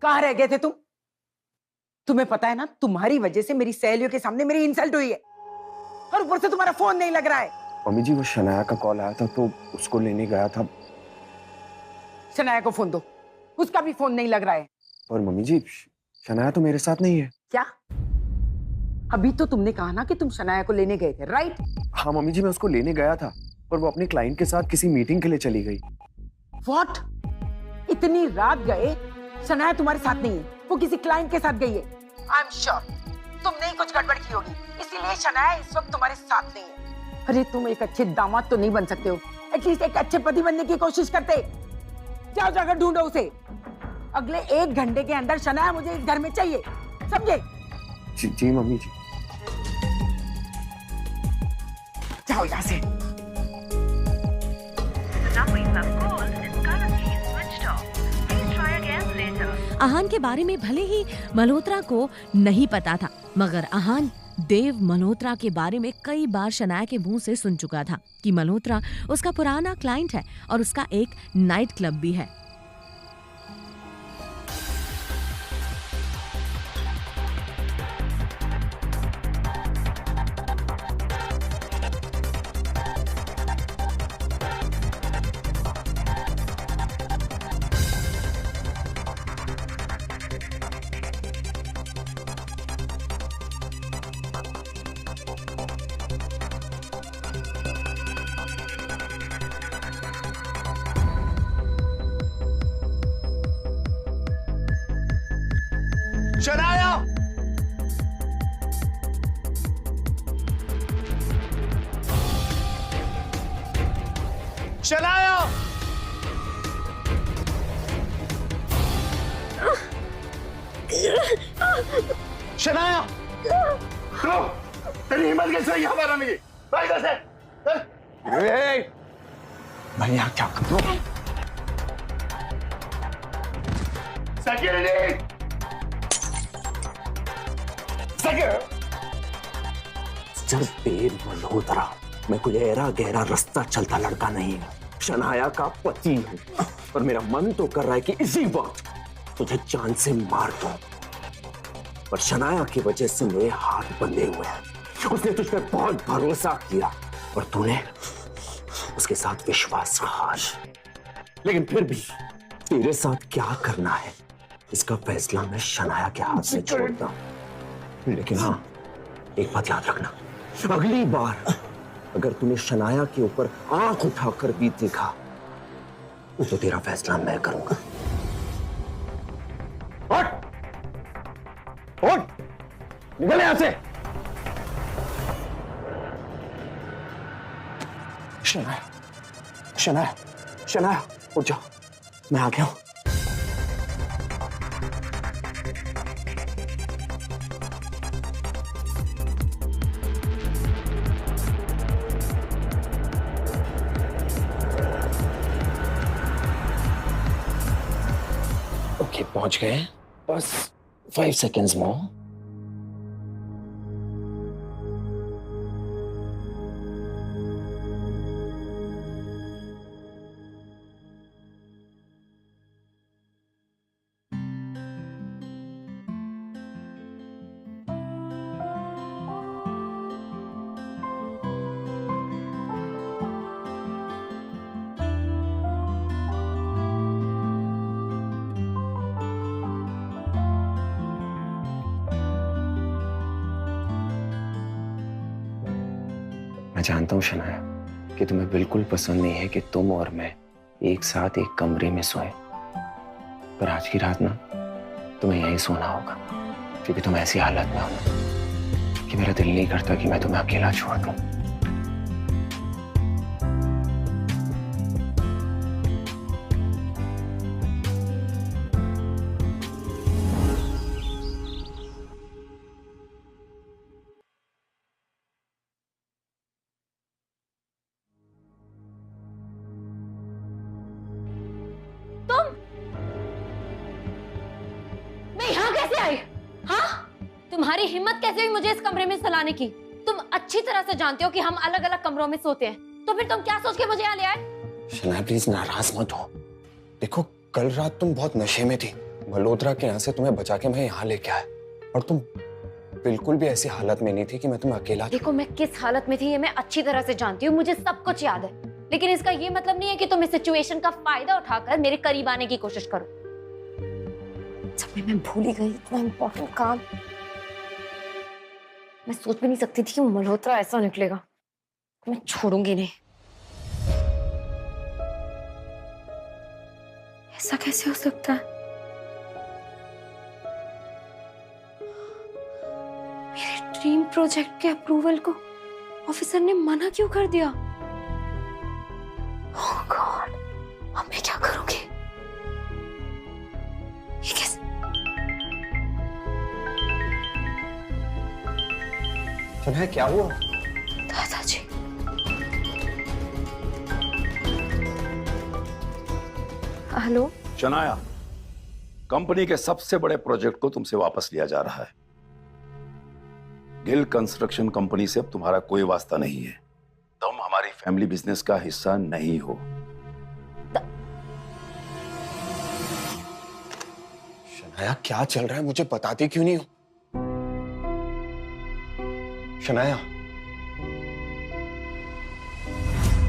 कहाँ रह गए थे तुम? तुम्हें पता है ना, तुम्हारी वजह से मेरी सहेलियों के सामने मेरी इंसल्ट हुई है, और ऊपर से तुम्हारा फोन नहीं लग रहा है। मम्मी जी, वो शनाया का कॉल आया था तो उसको लेने गया था। शनाया को फोन दो, उसका भी फोन नहीं लग रहा है। और मम्मी जी, शनाया तो मेरे साथ नहीं है। क्या? अभी तो तुमने कहा ना कि तुम शनाया को लेने गए थे, राइट? हाँ मम्मी जी, मैं उसको लेने गया था, पर वो अपने क्लाइंट के साथ किसी मीटिंग के लिए चली गई। व्हाट? इतनी रात गए, शनाया तुम्हारे साथ नहीं है, वो किसी क्लाइंट के साथ गई है। आई एम श्योर तुमने ही कुछ गड़बड़ की होगी, इसीलिए शनाया इस वक्त तुम्हारे साथ नहीं है। अरे तुम एक अच्छे दामाद तो नहीं बन सकते हो? एटलीस्ट एक अच्छे पति बनने की कोशिश करते। जाओ जाकर ढूंढो उसे। अगले 1 घंटे के अंदर शनाया मुझे इस घर में चाहिए, समझे? जी मम्मी जी। जाओ यहाँ से। आहान के बारे में भले ही मल्होत्रा को नहीं पता था, मगर आहान देव मल्होत्रा के बारे में कई बार शनाया के मुंह से सुन चुका था कि मल्होत्रा उसका पुराना क्लाइंट है और उसका एक नाइट क्लब भी है। शनाया! शनाया! शनाया! तेरी हिम्मत कैसे हुई हमारा में? भाई कैसे? मैं यहाँ क्या करूँ? सेक्यूरिटी! सर देव मल्होत्रा, मैं कोई गहरा गहरा रास्ता चलता लड़का नहीं हूँ। शनाया का पति हूँ और मेरा मन तो कर रहा है कि इसी वक्त तुझे जान से मार दूं, पर शनाया की वजह से मेरे हाथ बंधे हुए हैं। उसने तुझ पर बहुत भरोसा किया और तूने उसके साथ विश्वासघात, लेकिन फिर भी तेरे साथ क्या करना है इसका फैसला मैं शनाया के हाथ से छोड़ता हूं। लेकिन हाँ, एक बात याद रखना, अगली बार अगर तूने शनाया के ऊपर आंख उठाकर भी देखा तो तेरा फैसला मैं करूंगा। उठ! उठ! निकल यहां से! शनाया, शनाया, शनाया, उठ जाओ, मैं आ गया हूं। ओके, पहुंच गए, बस 5 seconds more। मैं जानता हूँ शनाया कि तुम्हें बिल्कुल पसंद नहीं है कि तुम और मैं एक साथ एक कमरे में सोएं, पर आज की रात ना तुम्हें यहीं सोना होगा, क्योंकि तुम ऐसी हालत में हो कि मेरा दिल नहीं करता कि मैं तुम्हें अकेला छोड़ दूं। तुम्हारी हिम्मत कैसे हुई मुझे इस कमरे में सुलाने की? तुम अच्छी तरह से जानते हो कि हम अलग अलग कमरों में सोते हैं, तो फिर तुम क्या सोच के मुझे यहाँ ले आए? शनाया प्लीज नाराज मत हो। देखो कल रात तुम बहुत नशे में थी, मल्होत्रा के यहाँ से तुम्हें बचा के मैं यहाँ लेके आया, और तुम बिल्कुल भी ऐसी हालत में नहीं थी कि मैं तुम्हें अकेला। देखो मैं किस हालत में थी ये मैं अच्छी तरह से जानती हूँ, मुझे सब कुछ याद है, लेकिन इसका ये मतलब नहीं है कि तुम इस सिचुएशन का फायदा उठाकर मेरे करीब आने की कोशिश करो। जब मैं भूल ही गई इतना इम्पोर्टेंट काम, मैं सोच भी नहीं सकती थी कि मल्होत्रा ऐसा निकलेगा। मैं छोड़ूंगी नहीं। ऐसा कैसे हो सकता है? मेरे ड्रीम प्रोजेक्ट के अप्रूवल को ऑफिसर ने मना क्यों कर दिया? ओह गॉड, अब मैं क्या करूंगी? ये कैसे? शनाया क्या हुआ? दादाजी, हेलो। शनाया, कंपनी के सबसे बड़े प्रोजेक्ट को तुमसे वापस लिया जा रहा है। गिल कंस्ट्रक्शन कंपनी से अब तुम्हारा कोई वास्ता नहीं है। तुम हमारी फैमिली बिजनेस का हिस्सा नहीं हो। शनाया क्या चल रहा है, मुझे बताती क्यों नहीं हो? शनाया